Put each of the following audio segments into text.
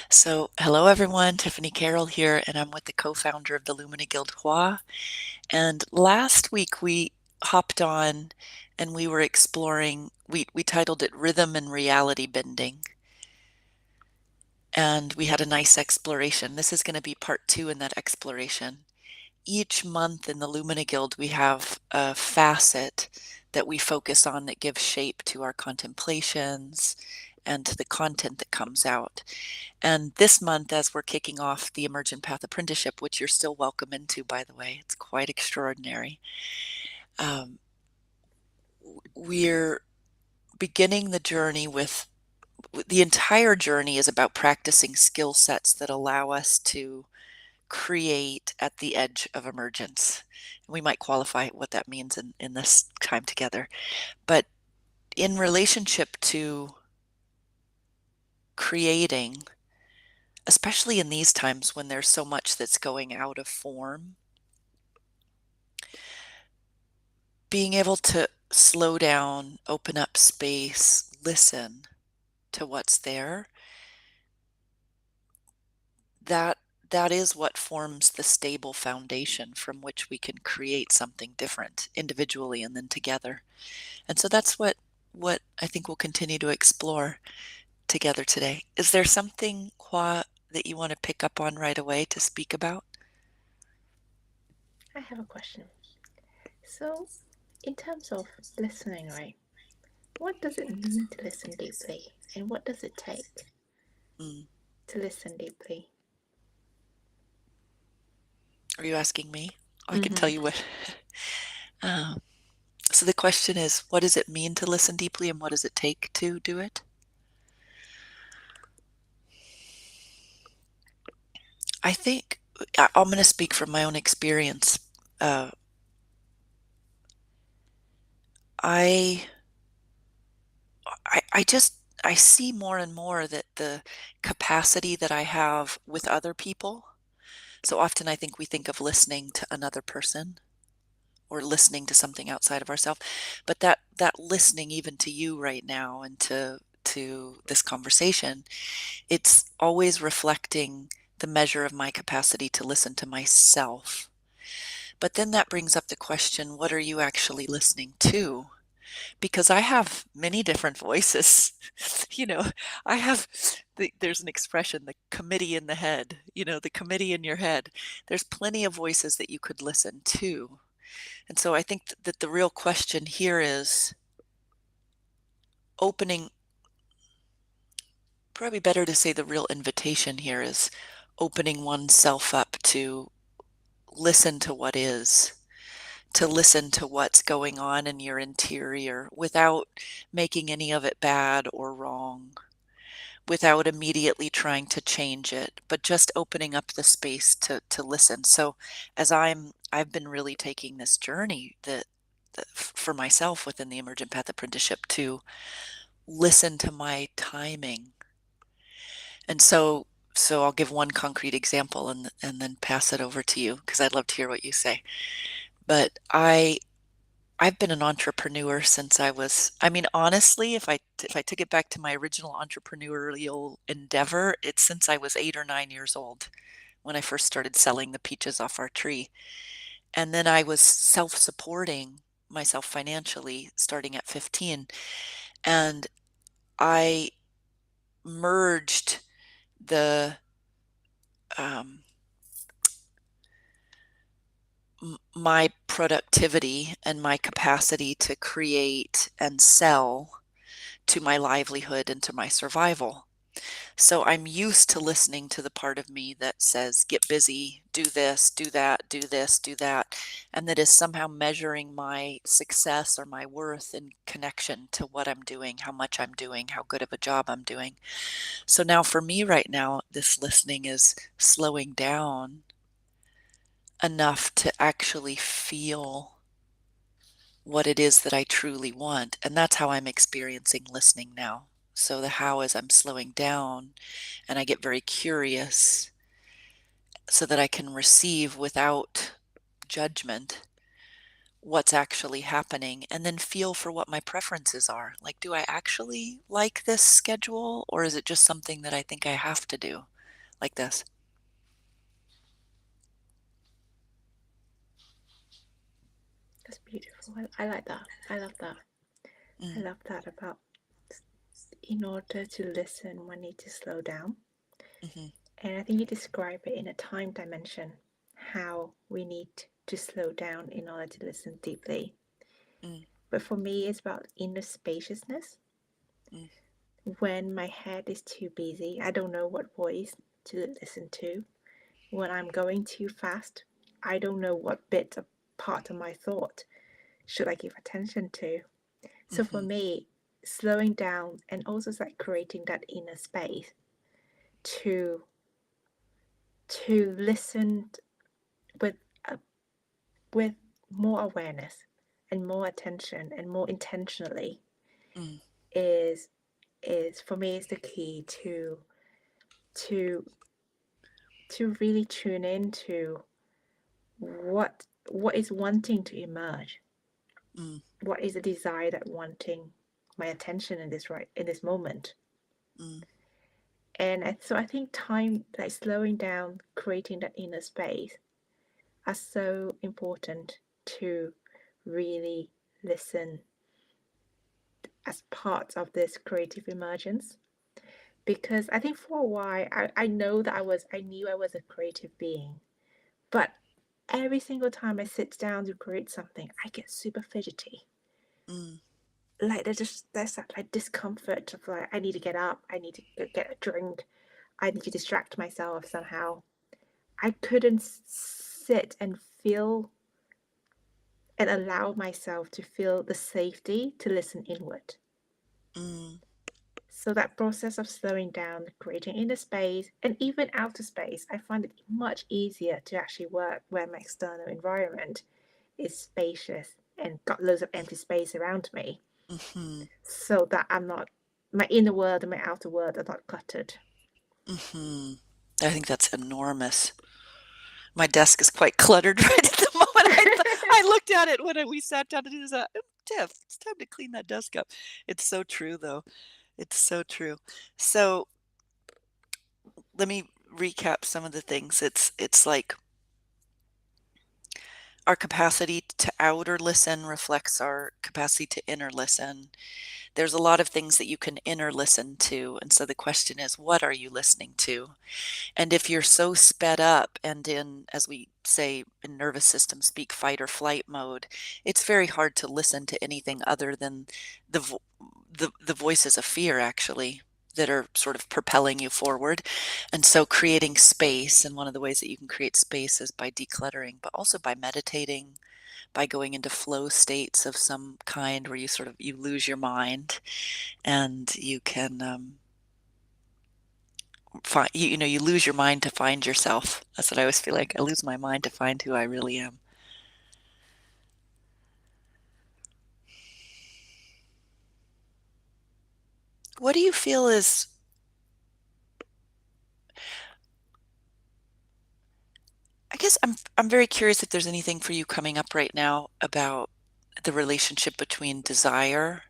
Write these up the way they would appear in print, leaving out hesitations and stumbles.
Hello everyone, Tiffany Carroll here, and I'm with the co-founder of the Lumina Guild Hua. And last week we hopped on and we were exploring, we titled it Rhythm and Reality Bending. And we had a nice exploration. This is going to be part 2 in that exploration. Each month in the Lumina Guild, we have a facet that we focus on that gives shape to our contemplations and to the content that comes out. And this month, as we're kicking off the Emergent Path Apprenticeship, which you're still welcome into, by the way, it's quite extraordinary. Um, we're beginning the journey with the entire journey is about practicing skill sets that allow us to create at the edge of emergence. We might qualify what that means in this time together. But in relationship to creating, especially in these times when there's so much that's going out of form, being able to slow down, open up space, listen to what's there, that that is what forms the stable foundation from which we can create something different individually and then together. And so that's what I think we'll continue to explore together today. Is there something, Hua, that you want to pick up on right away to speak about? I have a question. So, in terms of listening, right, what does it mean to listen deeply? And what does it take Mm. to listen deeply? Are you asking me? I can tell Mm-hmm. you what. Uh, so the question is, what does it mean to listen deeply and what does it take to do it? I think I'm going to speak from my own experience. Uh, I, I just I see more and more that the capacity that I have with other people. So often I think we think of listening to another person or listening to something outside of ourselves, but that listening even to you right now and to this conversation, it's always reflecting the measure of my capacity to listen to myself. But then that brings up the question, what are you actually listening to? Because I have many different voices. You know, I have there's an expression, the committee in the head, the committee in your head. There's plenty of voices that you could listen to. And so I think that the real question here is opening, probably better to say the real invitation here is opening oneself up to listen to what is, to listen to what's going on in your interior without making any of it bad or wrong, without immediately trying to change it, but just opening up the space to listen. So as I've been really taking this journey that for myself within the Emergent Path Apprenticeship to listen to my timing. And so I'll give one concrete example and then pass it over to you because I'd love to hear what you say. But I've been an entrepreneur since I mean, honestly, if I took it back to my original entrepreneurial endeavor, it's since I was 8 or 9 years old when I first started selling the peaches off our tree. And then I was self-supporting myself financially starting at 15. And I merged the um, my productivity and my capacity to create and sell to my livelihood and to my survival. So I'm used to listening to the part of me that says, get busy, do this, do that, do this, do that, and that is somehow measuring my success or my worth in connection to what I'm doing, how much I'm doing, how good of a job I'm doing. So now for me right now, this listening is slowing down enough to actually feel what it is that I truly want. And that's how I'm experiencing listening now. So the how is I'm slowing down and I get very curious so that I can receive without judgment what's actually happening and then feel for what my preferences are. Like, do I actually like this schedule or is it just something that I think I have to do? like this. That's beautiful. I like that. I love that. I Mm, love that about in order to listen, one need to slow down. mhm, And I think you describe it in a time dimension, how we need to slow down in order to listen deeply. mm, But for me, it's about inner spaciousness. mm, When my head is too busy, I don't know what voice to listen to. When I'm going too fast, I don't know what bit of part of my thought should I give attention to. So for mhm, me, slowing down and also like creating that inner space to listen with a, with more awareness and more attention and more intentionally mm, is for me is the key to really tune into what is wanting to emerge, mm, what is a desire that wanting my attention in this right in this moment. mm, And so I think time, like slowing down, creating that inner space, are so important to really listen as part of this creative emergence. Because I think for a while, I know that I knew I was a creative being, but every single time I sit down to create something, I get super fidgety. mm, Like there's that like discomfort of like I need to get up, I need to get a drink, I need to distract myself somehow. I couldn't sit and feel and allow myself to feel the safety to listen inward. mm, So that process of slowing down, creating inner space and even outer space, I find it much easier to actually work where my external environment is spacious and got loads of empty space around me, mhm, so that I'm not my inner world and my outer world are not cluttered. mhm. I think that's enormous. My desk is quite cluttered right at the moment. I looked at it when we sat down to do this. Tiff, it's time to clean that desk up. It's so true, though. It's so true. So let me recap some of the things. It's like our capacity to outer listen reflects our capacity to inner listen. There's a lot of things that you can inner listen to. And so the question is, what are you listening to? And if you're so sped up and in, as we say in nervous system speak, fight or flight mode, it's very hard to listen to anything other than the vo- the voices of fear, actually, that are sort of propelling you forward. And so creating space, and one of the ways that you can create space is by decluttering, but also by meditating, by going into flow states of some kind where you sort of you lose your mind, and you can find you lose your mind to find yourself. That's what I always feel like. I lose my mind to find who I really am. What do you feel is, I guess I'm very curious if there's anything for you coming up right now about the relationship between desire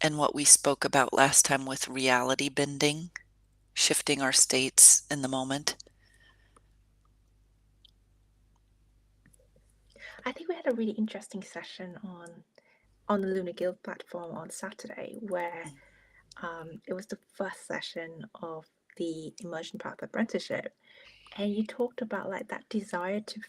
and what we spoke about last time with reality bending, shifting our states in the moment. I think we had a really interesting session on the Lunar Guild platform on Saturday, where Mm, it was the first session of the immersion path apprenticeship, and you talked about like that desire to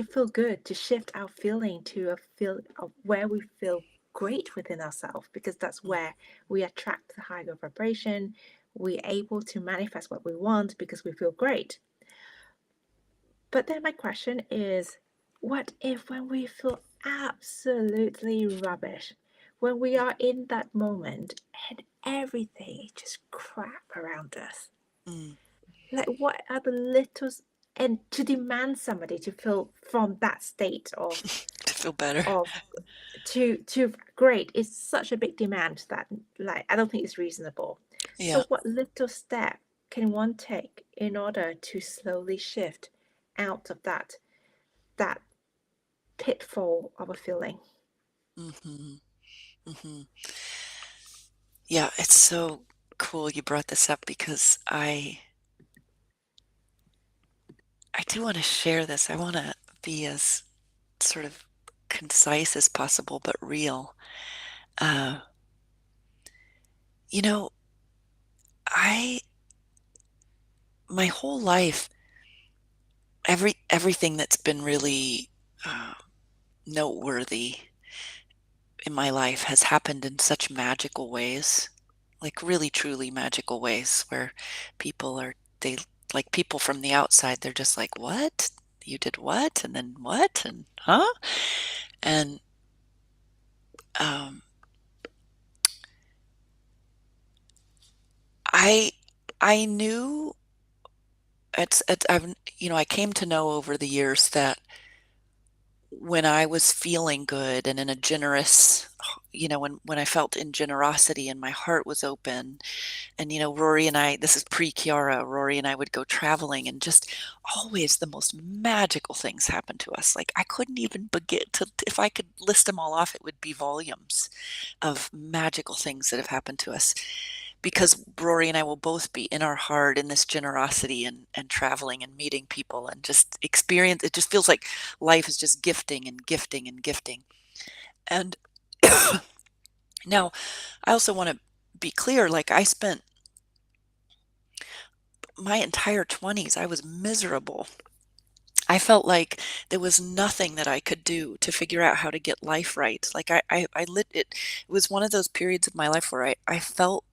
feel good, to shift our feeling to a feel of where we feel great within ourselves, because that's mm, where we attract the higher vibration. We're able to manifest what we want because we feel great. But then my question is, what if when we feel absolutely rubbish, when we are in that moment and everything is just crap around us? mm, Like, what are the little, and to demand somebody to feel from that state to feel better. of to great is such a big demand that like I don't think it's reasonable. Yeah. So what little step can one take in order to slowly shift out of that pitfall of a feeling? Hmm. Hmm. Yeah, it's so cool you brought this up because I I do want to share this. I want to be as sort of concise as possible, but real. Uh, you know, I my whole life, everything that's been really uh, noteworthy in my life has happened in such magical ways, like really truly magical ways, where people are they like people from the outside, they're just like, "What? You did what? And then what? And huh?" And um, I I knew I've I came to know over the years that when I was feeling good and in a generous, when I felt in generosity and my heart was open, and Rory and I, this is pre-Kiara, Rory and I would go traveling, and just always the most magical things happened to us. Like I couldn't even begin to, if I could list them all off, it would be volumes of magical things that have happened to us, because Rory and I will both be in our heart in this generosity and traveling and meeting people and just experience. It just feels like life is just gifting and gifting and gifting. And now I also want to be clear, like I spent my entire 20s, I was miserable. I felt like there was nothing that I could do to figure out how to get life right. Like I lit it. It was one of those periods of my life where I felt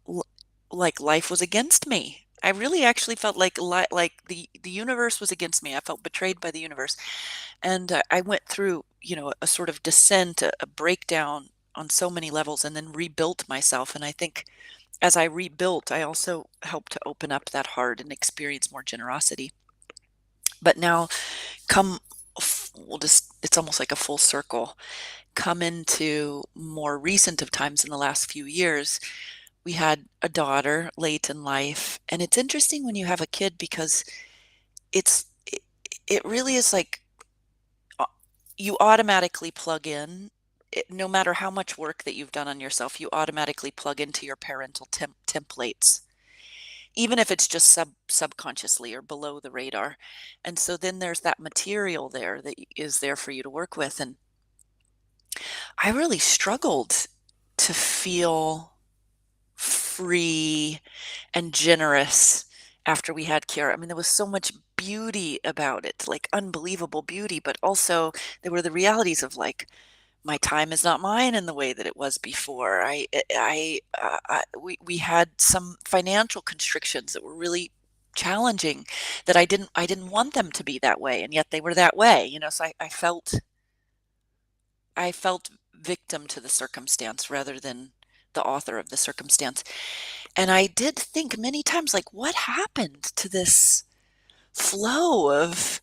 like life was against me. I really actually felt like like the universe was against me. I felt betrayed by the universe, and I went through a sort of descent, a breakdown on so many levels, and then rebuilt myself. And I think as I rebuilt, I also helped to open up that heart and experience more generosity. But now come we'll just it's almost like a full circle. Come into more recent of times in the last few years, we had a daughter late in life, and it's interesting when you have a kid because it's it, it really is like au- you automatically plug in. No matter how much work that you've done on yourself, you automatically plug into your parental templates, even if it's just subconsciously or below the radar. And so then there's that material there that is there for you to work with. And I really struggled to feel free and generous after we had Kiara. I mean, there was so much beauty about it, like unbelievable beauty, but also there were the realities of like my time is not mine in the way that it was before. We had some financial constrictions that were really challenging, that I didn't want them to be that way, and yet they were that way. So I felt victim to the circumstance rather than the author of the circumstance. And I did think many times, like, what happened to this flow of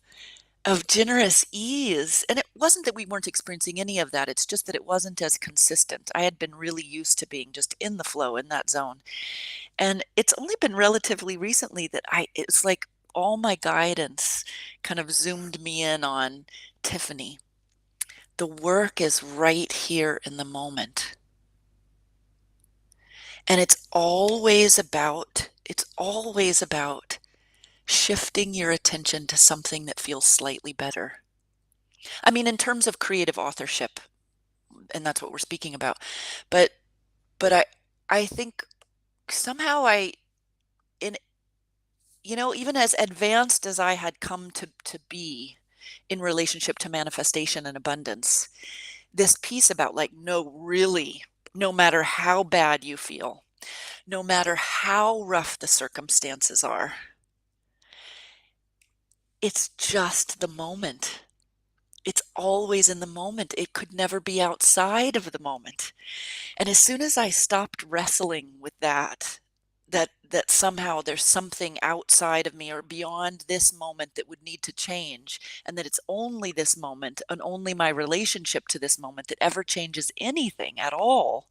generous ease? And it wasn't that we weren't experiencing any of that. It's just that it wasn't as consistent. I had been really used to being just in the flow, in that zone. And it's only been relatively recently that it's like all my guidance kind of zoomed me in on, Tiffany, the work is right here in the moment. And it's always about shifting your attention to something that feels slightly better. I mean, in terms of creative authorship, and that's what we're speaking about. But but I think somehow in even as advanced as I had come to be in relationship to manifestation and abundance, this piece about like, no, really, no matter how bad you feel, no matter how rough the circumstances are, it's just the moment. It's always in the moment. It could never be outside of the moment. And as soon as I stopped wrestling with that somehow there's something outside of me or beyond this moment that would need to change, and that it's only this moment and only my relationship to this moment that ever changes anything at all,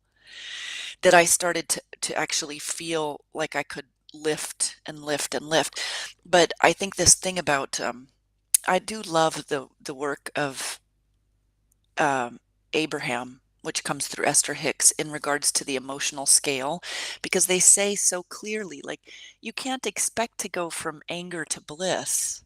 that I started to actually feel like I could lift and lift and lift. But I think this thing about I do love the work of um, Abraham, which comes through Esther Hicks in regards to the emotional scale, because they say so clearly, like, you can't expect to go from anger to bliss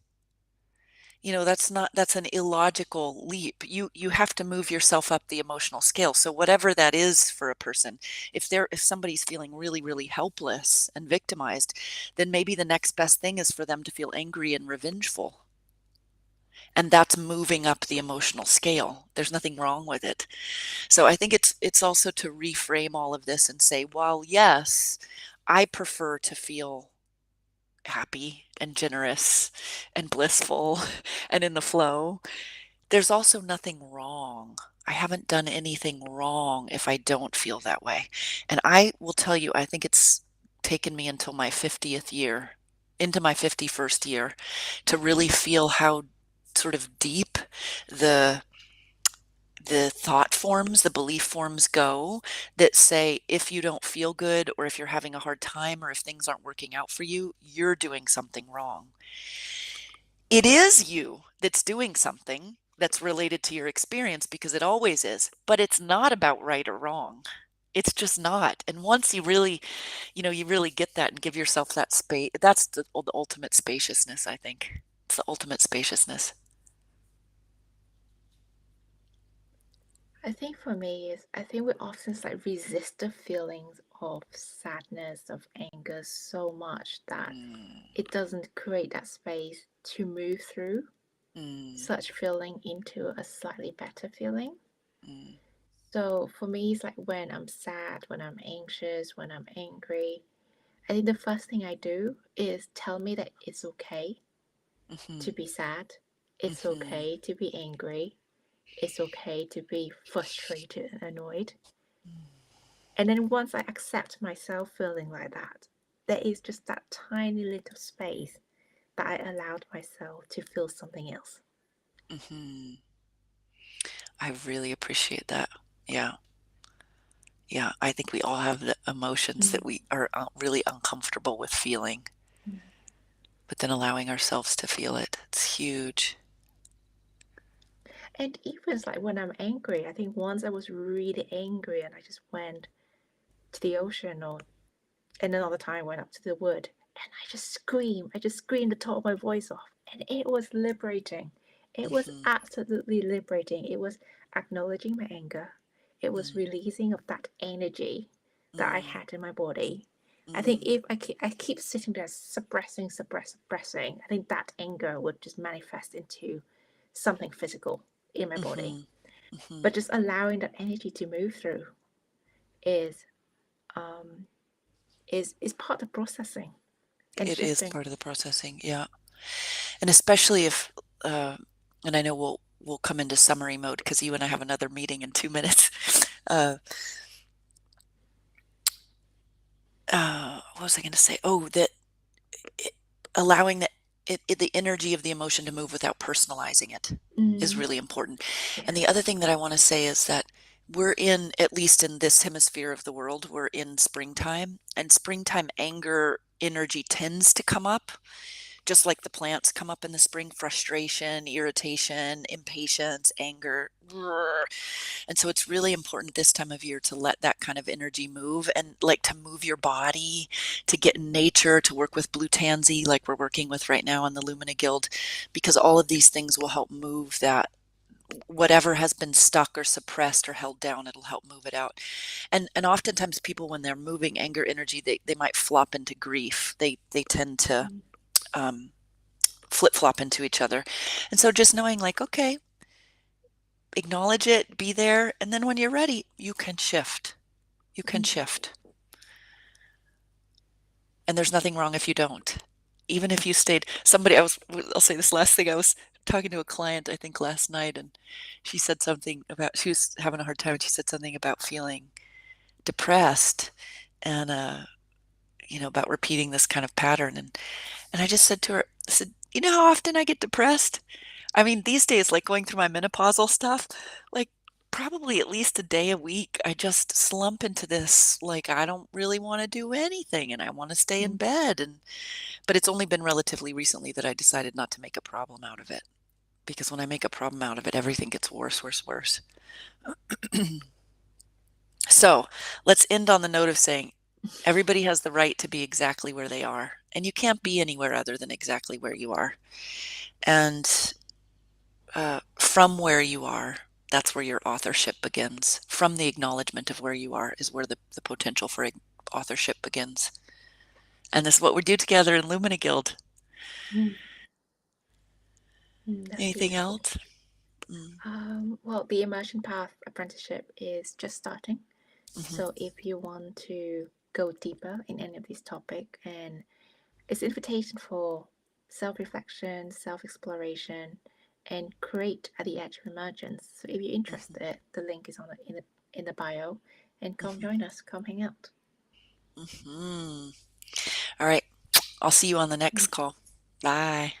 that's an illogical leap. You have to move yourself up the emotional scale. So whatever that is for a person, if somebody's feeling really, really helpless and victimized, then maybe the next best thing is for them to feel angry and revengeful. And that's moving up the emotional scale. There's nothing wrong with it. So I think it's also to reframe all of this and say, well, yes, I prefer to feel happy and generous and blissful and in the flow. There's also nothing wrong. I haven't done anything wrong if I don't feel that way. And I will tell you, I think it's taken me until my 50th year, into my 51st year, to really feel how sort of deep the the thought forms, the belief forms go that say if you don't feel good or if you're having a hard time or if things aren't working out for you, you're doing something wrong. It is you that's doing something that's related to your experience because it always is, but it's not about right or wrong. It's just not. And once you really, you really get that and give yourself that space, that's the ultimate spaciousness, I think. It's the ultimate spaciousness. I think for me is I think we often like resist the feelings of sadness, of anger so much that Mm, it doesn't create that space to move through mm, such feeling into a slightly better feeling. mm, So for me, it's like when I'm sad, when I'm anxious, when I'm angry, I think the first thing I do is tell me that it's okay mhm, to be sad, it's mhm, okay to be angry, it's okay to be frustrated and annoyed. And then once I accept myself feeling like that, there is just that tiny little space that I allowed myself to feel something else. mhm. I really appreciate that. Yeah. Yeah. I think we all have the emotions Mm. that we are really uncomfortable with feeling, Mm. but then allowing ourselves to feel it. It's huge. And even like when I'm angry, I think once I was really angry and I just went to the ocean or and another time went up to the wood and I just screamed the top of my voice off. And it was liberating. It was Mhm, absolutely liberating. It was acknowledging my anger. It was mm, releasing of that energy that I mm, had in my body. I think mm, if I keep sitting there suppressing, I think that anger would just manifest into something physical in my body. mhm, mhm. But just allowing that energy to move through is um, is part of processing and It is shifting. part of the processing. Yeah. And especially if, uh, and I know we'll come into summary mode because you and I have another meeting in 2 minutes. Uh, what was I going to say? Oh, that it, allowing the energy of the emotion to move without personalizing it is Mm, really important. And the other yes. thing that I want to say is that we're in, at least in this hemisphere of the world, we're in springtime, and springtime anger energy tends to come up just like the plants come up in the spring: frustration, irritation, impatience, anger. And so it's really important this time of year to let that kind of energy move and like to move your body, to get in nature, to work with blue tansy like we're working with right now on the Lumina Guild, because all of these things will help move that whatever has been stuck or suppressed or held down. It'll help move it out. And oftentimes people, when they're moving anger energy, they might flop into grief. They tend to Mm, um, flip flop into each other. And so just knowing, like, okay, acknowledge it, be there, and then when you're ready, you can shift. You can mm, shift. And there's nothing wrong if you don't. Even if you stayed, I'll say this last thing. I was talking to a client, I think last night, and she said something about, she was having a hard time. And she said something about feeling depressed and, about repeating this kind of pattern. And I just said to her, I said, you know how often I get depressed? I mean, these days, like going through my menopausal stuff, like probably at least a day a week, I just slump into this, like, I don't really want to do anything and I want to stay in mm. bed. But it's only been relatively recently that I decided not to make a problem out of it. Because when I make a problem out of it, everything gets worse, worse, worse. So let's end on the note of saying everybody has the right to be exactly where they are. And you can't be anywhere other than exactly where you are. And from where you are, that's where your authorship begins. From the acknowledgement of where you are is where the potential for authorship begins. And this is what we do together in Lumina Guild. Mm, that's Anything beautiful. else? Mm, Well, the Immersion Path apprenticeship is just starting. mhm, So if you want to go deeper in any of these topics, and it's an invitation for self-reflection, self-exploration, and create at the edge of emergence. So if you're mhm, interested, the link is on in the bio, and come mhm, join us, come hang out. mhm. All right. I'll see you on the next call. Bye.